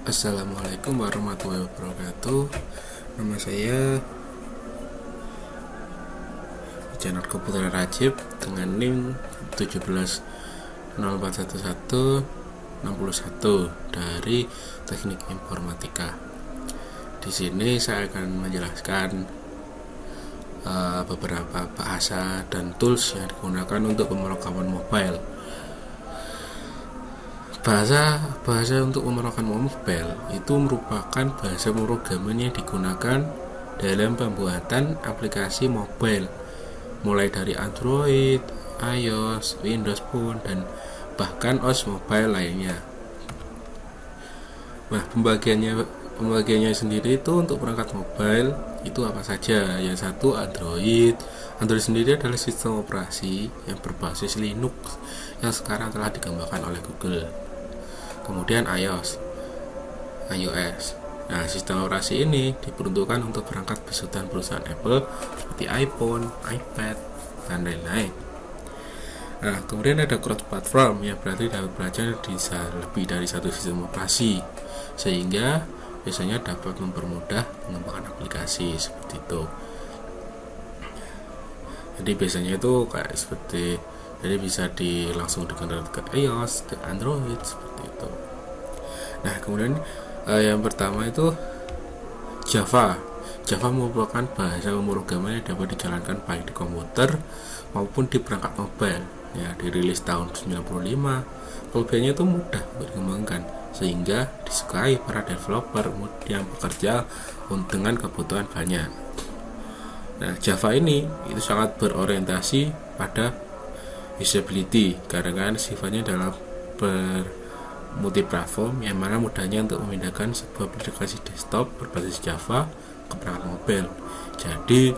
Assalamualaikum warahmatullahi wabarakatuh. Nama saya Channel Komputer Rajib dengan NIM 17041161 dari Teknik Informatika. Di sini saya akan menjelaskan beberapa bahasa dan tools yang digunakan untuk pemrograman mobile. Bahasa untuk pemrograman mobile itu merupakan bahasa pemrograman yang digunakan dalam pembuatan aplikasi mobile, mulai dari Android, iOS, Windows Phone, dan bahkan OS mobile lainnya. Nah, pembagiannya sendiri itu untuk perangkat mobile itu apa saja? Yang satu Android. Android sendiri adalah sistem operasi yang berbasis Linux yang sekarang telah dikembangkan oleh Google. Kemudian iOS. Nah, sistem operasi ini diperuntukkan untuk perangkat besutan perusahaan Apple seperti iPhone, iPad, dan lain-lain. Nah, kemudian ada cross platform yang berarti dapat belajar di lebih dari satu sistem operasi, sehingga biasanya dapat mempermudah pengembangan aplikasi seperti itu. Jadi biasanya itu kayak seperti jadi bisa langsung digunakan ke iOS, ke Android seperti itu. Nah, kemudian yang pertama itu Java. Java merupakan bahasa pemrograman yang dapat dijalankan baik di komputer maupun di perangkat mobile. Ya, dirilis tahun 95. Kelebihannya itu mudah untuk dikembangkan sehingga disukai para developer yang bekerja dengan kebutuhan banyak. Nah, Java ini itu sangat berorientasi pada usability karena sifatnya dalam multiplatform yang mana mudahnya untuk memindahkan sebuah aplikasi desktop berbasis Java ke perangkat mobile. Jadi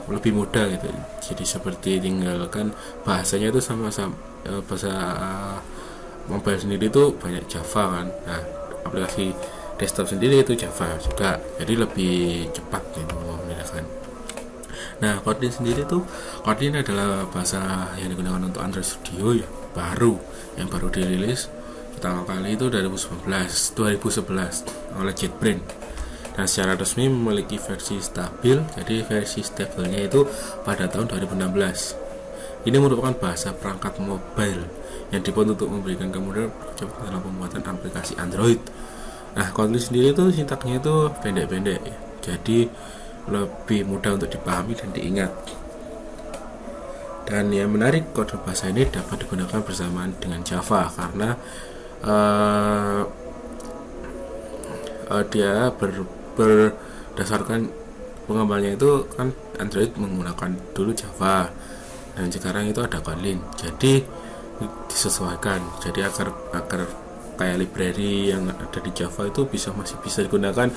lebih mudah gitu. Jadi seperti tinggalkan bahasanya itu sama-sama bahasa mobile sendiri itu banyak Java kan. Nah, aplikasi desktop sendiri itu Java juga. Jadi lebih cepat gitu memindahkan. Nah, Kotlin sendiri tuh Kotlin adalah bahasa yang digunakan untuk Android Studio yang baru dirilis pertama kali itu 2011 oleh JetBrains, dan secara resmi memiliki versi stabil. Jadi versi stabilnya itu pada tahun 2016. Ini merupakan bahasa perangkat mobile yang dibuat untuk memberikan kemudahan percepatan dalam pembuatan aplikasi Android. Nah, Kotlin sendiri itu sintaksnya itu pendek-pendek ya. Jadi lebih mudah untuk dipahami dan diingat. Dan yang menarik, kode bahasa ini dapat digunakan bersamaan dengan Java karena dia berdasarkan pengembangannya itu kan Android menggunakan dulu Java dan sekarang itu ada Kotlin. Jadi disesuaikan. Jadi agar kayak library yang ada di Java itu masih bisa digunakan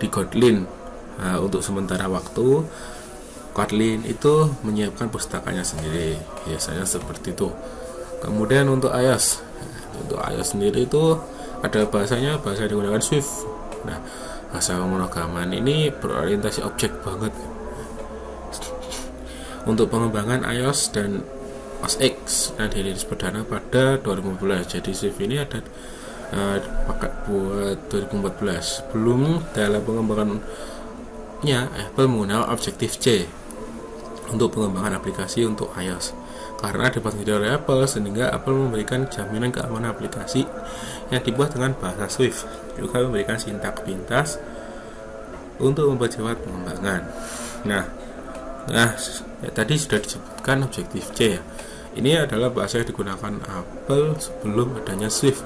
di Kotlin. Nah, untuk sementara waktu Kotlin itu menyiapkan pustakanya sendiri, biasanya seperti itu. Kemudian untuk iOS sendiri itu ada bahasa digunakan Swift. Nah, bahasa pemrograman ini berorientasi objek banget. Untuk pengembangan iOS dan OS X dirilis perdana pada 2015. Jadi Swift ini ada paket buat 2014. Sebelum dalam pengembangannya Apple menggunakan Objective-C untuk pengembangan aplikasi untuk iOS karena dipatentkan oleh Apple, sehingga Apple memberikan jaminan keamanan aplikasi yang dibuat dengan bahasa Swift, juga memberikan sintaks pintas untuk mempercepat pengembangan. Nah, tadi sudah disebutkan Objective-C ya. Ini adalah bahasa yang digunakan Apple sebelum adanya Swift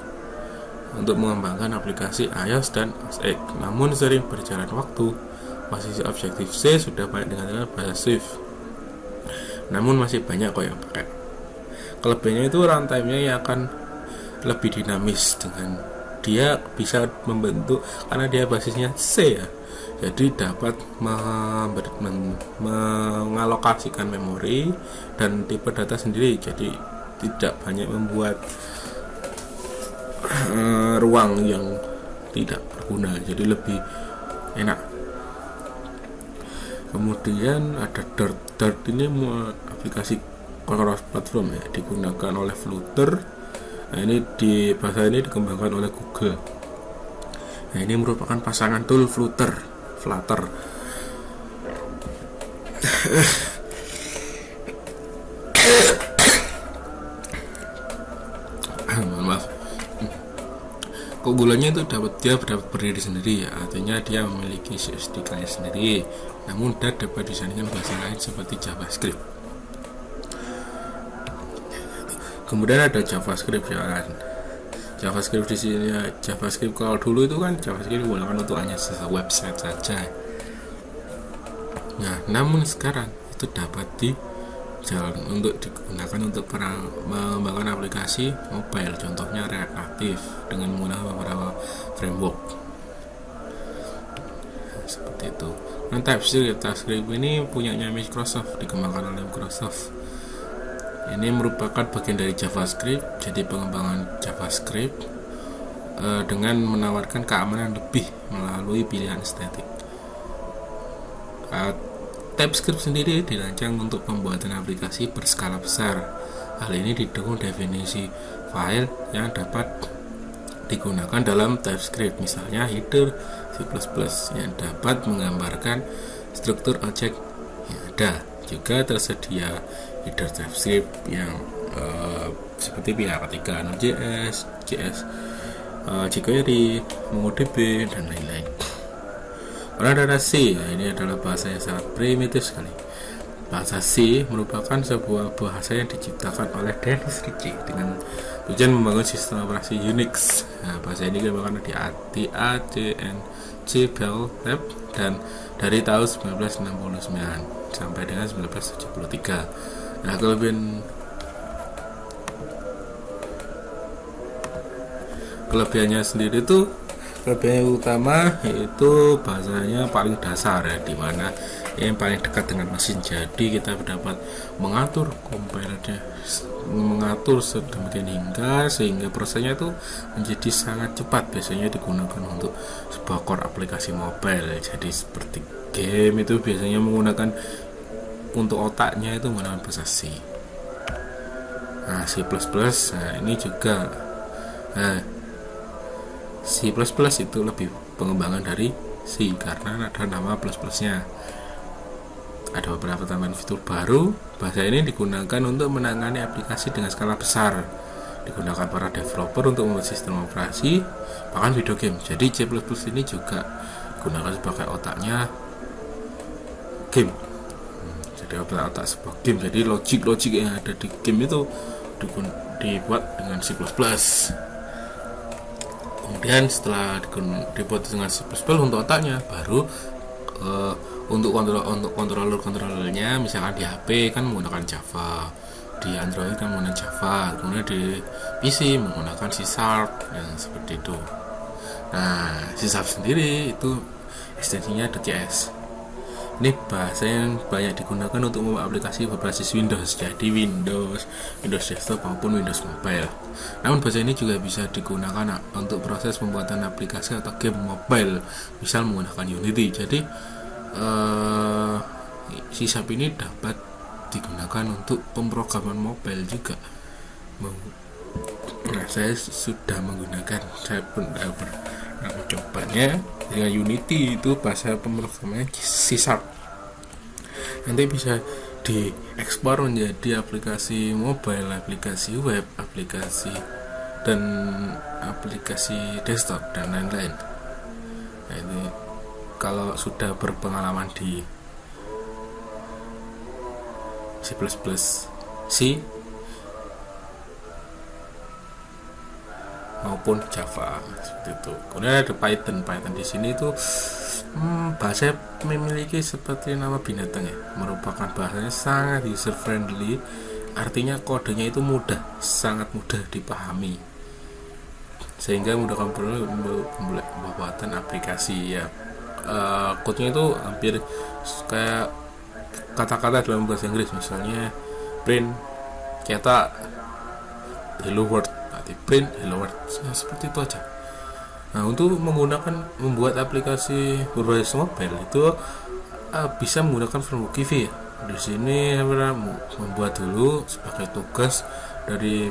untuk mengembangkan aplikasi iOS dan OS X. Namun sering berjalan waktu, posisi Objective-C sudah banyak dengan bahasa Swift. Namun masih banyak kok yang pakai. Kelebihannya itu runtime-nya yang akan lebih dinamis, dengan dia bisa membentuk karena dia basisnya C ya. Jadi dapat mengalokasikan memori dan tipe data sendiri. Jadi tidak banyak membuat ruang yang tidak berguna. Jadi lebih enak. Kemudian ada Dart ini aplikasi cross platform ya, digunakan oleh Flutter Nah, ini bahasa ini dikembangkan oleh Google. Nah, ini merupakan pasangan tool Flutter. Maaf. Keunggulannya itu dapat berdiri sendiri, ya, artinya dia memiliki SDK sendiri, namun dapat disandingkan bahasa lain seperti JavaScript. Kemudian ada JavaScript, ya kan. JavaScript di sini, JavaScript kalau dulu itu kan JavaScript digunakan untuk hanya website saja. Nah, namun sekarang itu dapat digunakan untuk mengembangkan aplikasi mobile, contohnya React Native dengan menggunakan beberapa framework seperti itu. Nah, TypeScript ini punyanya Microsoft, dikembangkan oleh Microsoft. Ini merupakan bagian dari JavaScript, jadi pengembangan JavaScript dengan menawarkan keamanan lebih melalui pilihan estetik. TypeScript sendiri dirancang untuk pembuatan aplikasi berskala besar. Hal ini didukung definisi file yang dapat digunakan dalam TypeScript, misalnya header C++ yang dapat menggambarkan struktur objek yang ada. Juga tersedia header TypeScript yang seperti PHP 3, Node.js, jQuery, MongoDB, dan lain-lain. Kemudian ada C. Nah, ini adalah bahasa yang sangat primitif sekali. Bahasa C merupakan sebuah bahasa yang diciptakan oleh Dennis Ritchie dengan tujuan membangun sistem operasi Unix. Nah, bahasa ini dikembangkan di AT&T Bell Lab dan dari tahun 1969 sampai dengan 1973. Nah, kelebihannya sendiri itu, kelebihan utama yaitu bahasanya paling dasar, ya, dimana yang paling dekat dengan mesin, jadi kita dapat mengatur kompilernya, mengatur sedemikian sehingga prosesnya itu menjadi sangat cepat. Biasanya digunakan untuk sebuah core aplikasi mobile, jadi seperti game itu biasanya menggunakan untuk otaknya itu menggunakan bahasa C. Nah, C++, nah ini juga C++ itu lebih pengembangan dari C karena ada nama plus-plusnya. Ada beberapa tambahan fitur baru. Bahasa ini digunakan untuk menangani aplikasi dengan skala besar. Digunakan para developer untuk membuat sistem operasi, bahkan video game. Jadi C++ ini juga digunakan sebagai otaknya game. Jadi otak sebuah game. Jadi logik yang ada di game itu dibuat dengan C++. Kemudian setelah dibuat dengan C++ untuk otaknya, baru untuk kontrolernya, misalkan di HP kan menggunakan Java, di Android kan menggunakan Java, kemudian di PC menggunakan C#, yang seperti itu. Nah, C# sendiri itu ekstensinya .js. Ini bahasa yang banyak digunakan untuk membuat aplikasi berbasis Windows, jadi Windows desktop maupun Windows mobile. Namun bahasa ini juga bisa digunakan untuk proses pembuatan aplikasi atau game mobile, misal menggunakan Unity. Jadi C# ini dapat digunakan untuk pemrograman mobile juga. Nah, saya sudah menggunakan, saya pun pernah mencobanya dengan Unity, itu bahasa pemrogramannya C#. Nanti bisa diekspor menjadi aplikasi mobile, aplikasi web, aplikasi dan aplikasi desktop dan lain-lain. Nah, ini kalau sudah berpengalaman di C++, C maupun Java seperti itu. Kemudian ada Python di sini itu bahasa memiliki seperti nama binatang, ya, merupakan bahasanya sangat user friendly, artinya kodenya itu sangat mudah dipahami, sehingga memudahkan pembuatan aplikasi, ya. Kodenya itu hampir kayak kata-kata dalam bahasa Inggris, misalnya print cetak hello world, berarti print hello world, ya, seperti itu aja. Nah, untuk membuat aplikasi berbasis mobile itu bisa menggunakan framework Kivy, ya. Di sini saya membuat dulu sebagai tugas dari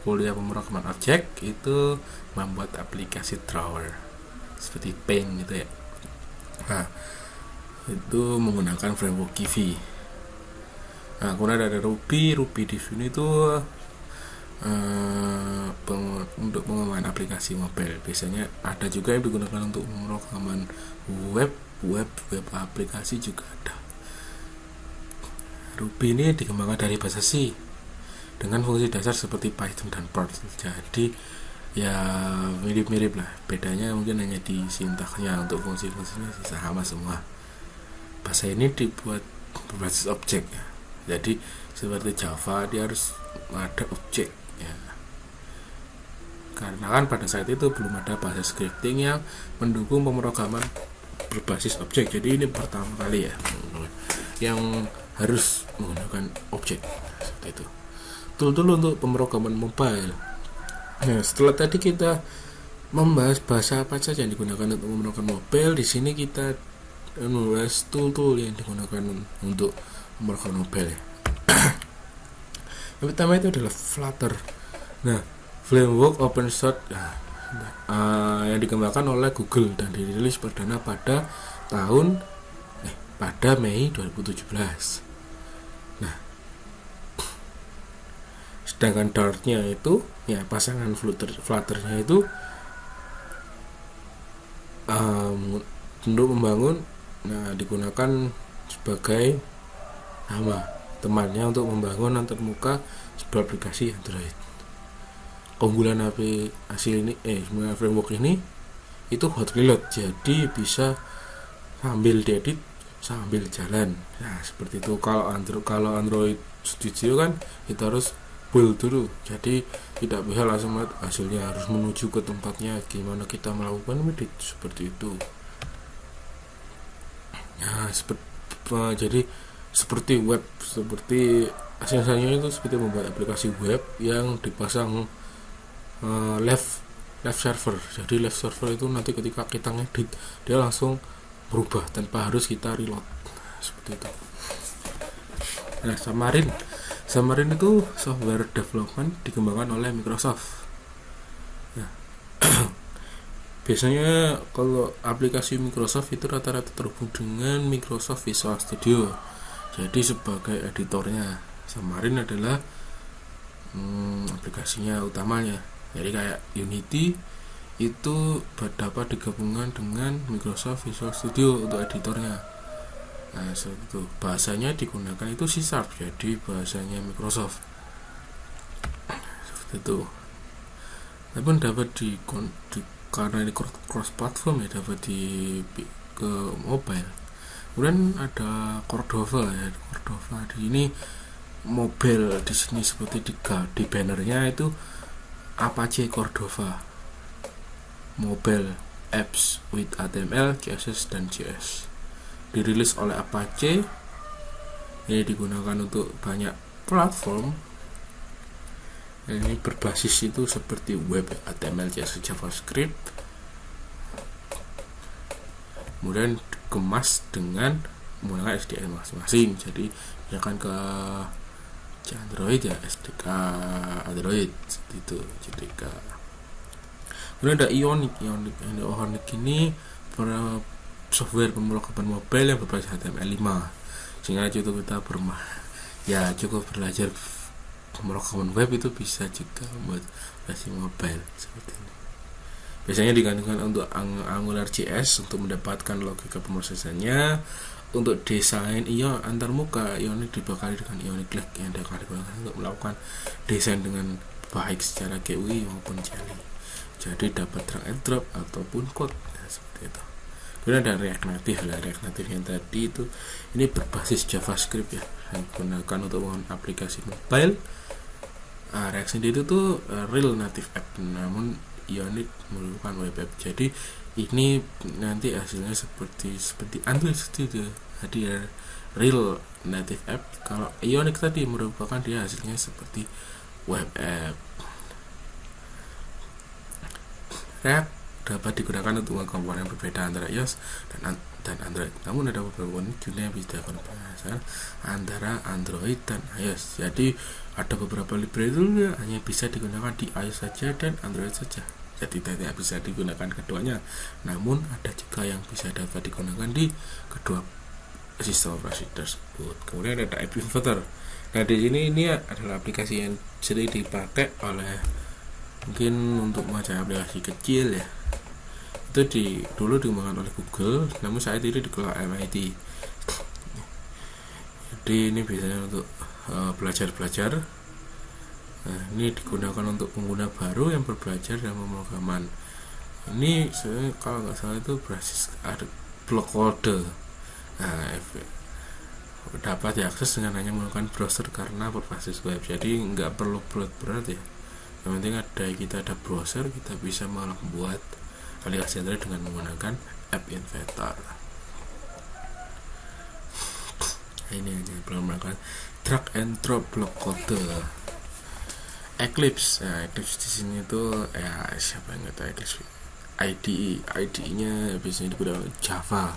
kuliah pemrograman objek itu membuat aplikasi drawer seperti Paint gitu ya. Nah, itu menggunakan framework Kivy. Nah, kemudian ada Ruby di sini tuh untuk pengembangan aplikasi mobile. Biasanya ada juga yang digunakan untuk pemrograman web aplikasi juga ada. Ruby ini dikembangkan dari bahasa C dengan fungsi dasar seperti Python dan Perl. Jadi ya mirip-mirip lah, bedanya mungkin hanya di sintaksnya. Untuk fungsi-fungsinya sama semua. Bahasa ini dibuat berbasis objek ya. Jadi seperti Java, dia harus ada objek ya. Karena kan pada saat itu belum ada bahasa scripting yang mendukung pemrograman berbasis objek. Jadi ini pertama kali ya yang harus menggunakan objek seperti itu. Tool untuk pemrograman mobile. Nah, setelah tadi kita membahas bahasa apa saja yang digunakan untuk pemrograman mobile, di sini kita membahas tool yang digunakan untuk pemrograman mobile ya. Yang pertama itu adalah Flutter. Nah, framework open source yang dikembangkan oleh Google dan dirilis perdana pada Mei 2017. Nah, sedangkan Dart-nya itu ya pasangan Flutter-nya itu untuk membangun, digunakan sebagai nama temannya untuk membangun antarmuka sebuah aplikasi Android. Keunggulan aplikasi ini framework ini itu hot reload, jadi bisa sambil diedit sambil jalan. Nah, seperti itu. Kalau Android Studio kan kita harus build dulu, jadi tidak bisa langsung hasilnya, harus menuju ke tempatnya gimana kita melakukan edit seperti itu. Nah, jadi seperti web, seperti hasilnya itu seperti membuat aplikasi web yang dipasang live server. Jadi live server itu nanti ketika kita ngedit dia langsung berubah tanpa harus kita reload seperti itu. Nah, Xamarin itu software development dikembangkan oleh Microsoft. Nah, biasanya kalau aplikasi Microsoft itu rata-rata terhubung dengan Microsoft Visual Studio. Jadi sebagai editornya, Xamarin adalah aplikasinya utamanya. Jadi kayak Unity itu dapat digabungkan dengan Microsoft Visual Studio untuk editornya. Nah, itu bahasanya digunakan itu C#, jadi bahasanya Microsoft seperti itu. Tapi dapat karena ini cross platform ya, dapat ke mobile. Kemudian ada Cordova ya. Cordova ini mobile, di sini seperti di bannernya itu Apache Cordova Mobile Apps with HTML, CSS dan JS. Dirilis oleh Apache. Ini digunakan untuk banyak platform. Ini berbasis itu seperti web, HTML, CSS, JavaScript. Kemudian dikemas dengan menggunakan SDK masing-masing. Jadi misalkan ke Android ya SDK Android seperti itu, JDK. Kemudian ada Ionic ini software pemrograman mobile yang berbasis HTML5, sehingga cukup kita cukup belajar pemrograman web itu bisa juga membuat aplikasi mobile seperti ini. Biasanya digunakan untuk AngularJS untuk mendapatkan logika pemrosesannya. Untuk desain antarmuka, Ionic dibekali dengan Ionic Lake yang dapat digunakan untuk melakukan desain dengan baik secara GUI maupun Jelly. Jadi dapat drag and drop ataupun code seperti itu. Kemudian ada React Native yang tadi itu ini berbasis JavaScript ya, yang digunakan untuk membangun aplikasi mobile. React sendiri itu real native app, namun Ionic merupakan web app. Jadi ini nanti hasilnya seperti Android Studio, jadi real native app. Kalau Ionic tadi merupakan dia hasilnya seperti web app. React dapat digunakan untuk komponen berbeda antara iOS dan Android. Namun ada beberapa unit yang bisa pembahasan antara Android dan iOS. Jadi ada beberapa library tool hanya bisa digunakan di iOS saja dan Android saja. Jadi tidak bisa digunakan keduanya. Namun ada juga yang bisa dapat digunakan di kedua sistem operasi tersebut. Kemudian ada App Inventor. Nah di sini ini adalah aplikasi yang sering dipakai oleh mungkin untuk macam aplikasi kecil ya. Itu dulu dikembangkan oleh Google, namun saat ini dikelola MIT. Jadi ini biasanya untuk belajar. Nah, ini digunakan untuk pengguna baru yang berbelajar dalam pemrograman. Ini kalau nggak salah itu berbasis ada blok kode. Nah, dapat diakses dengan hanya menggunakan browser karena berbasis web. Jadi nggak perlu berat-berat ya. Yang penting ada browser, kita bisa membuat aplikasi Android dengan menggunakan App Inventor. Ini aja belum menggunakan drag and drop blok kode. Eclipse. Nah, Eclipse di sini tuh ya siapa yang nggak tahu Eclipse? IDE-nya biasanya digunakan Java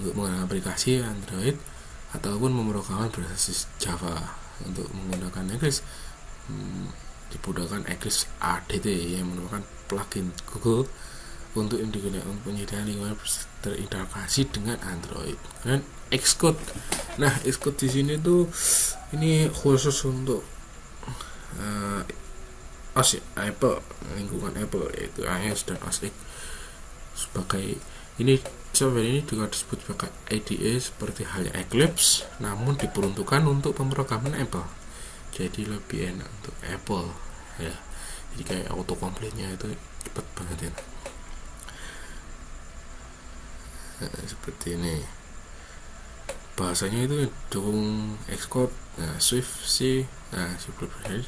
untuk menggunakan aplikasi Android ataupun memrograman berbasis Java. Untuk menggunakan Eclipse dibutuhkan Eclipse ADT yang merupakan plugin Google untuk digunakan penyediaan lingkungan terintegrasi dengan Android. Dan Xcode. Nah, Xcode di sini tuh ini khusus untuk OS Apple, lingkungan Apple yaitu iOS dan OS X. Sebagai ini software ini juga disebut sebagai IDE seperti halnya Eclipse, namun diperuntukkan untuk pemrograman Apple. Jadi lebih enak untuk Apple ya. Jadi kayak autocomplete-nya itu cepat banget ya. Nah, seperti ini bahasanya itu dukung Xcode, nah Swift C, nah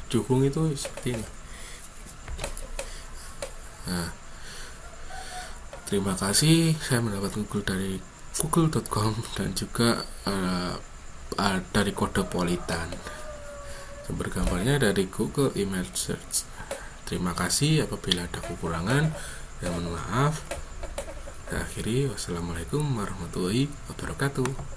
dukung itu seperti ini. Nah, terima kasih, saya mendapat Google dari google.com dan juga dari Codepolitan. Sumber gambarnya dari Google Image Search. Terima kasih apabila ada kekurangan dan mohon maaf. Akhiri, wassalamualaikum warahmatullahi wabarakatuh.